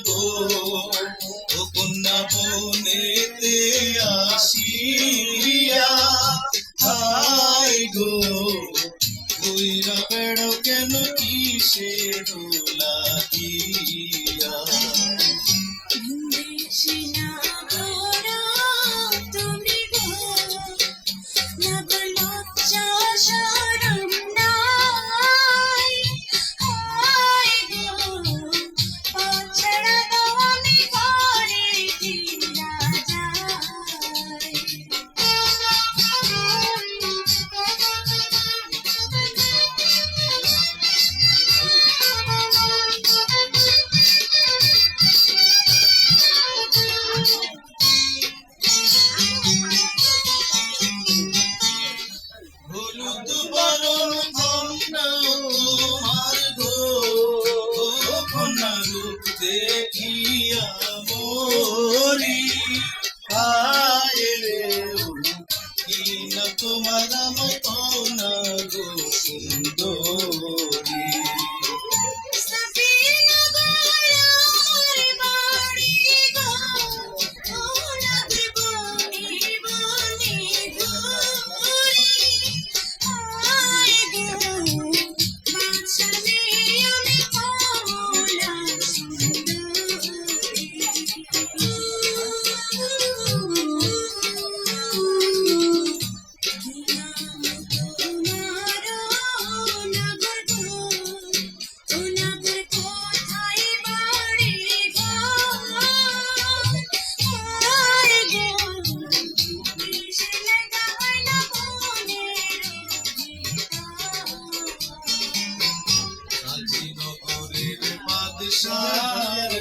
গো ও কন্যা বনেতে আসিয়া হায় গো কইরা বেড়ো কেন কিসে লাগিয়া হলুদ বরণ কন্যা তোমার গো ও কন্যা রূপ দেখিয়া মরি হায় রে কি না তোমার মতো না গো সুন্দরী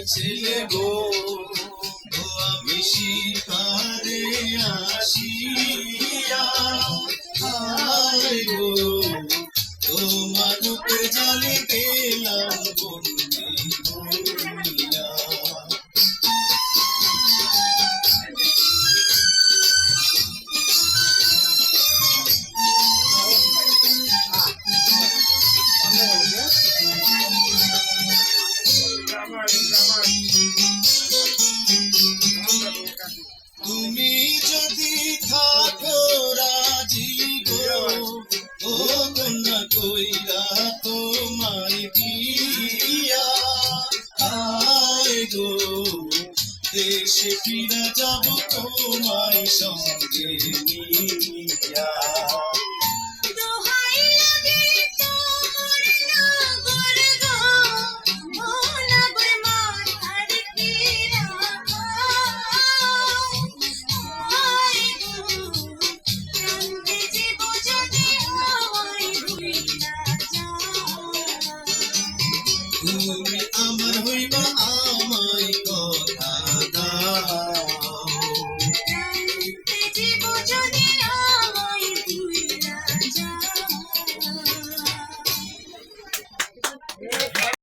ছেলে গো আমি শিকারে আসিয়া হায় গো তোমার রূপে জালে গেলাম বন্দি হইয়া তুমি যদি থাকো রাজি গো ও কন্যা কইরা তোমায় দিয়া আয় গো দেশে ফিরা যাব তোমায় সঙ্গে নিয়া তুমি আমার হইবা আমায় কথা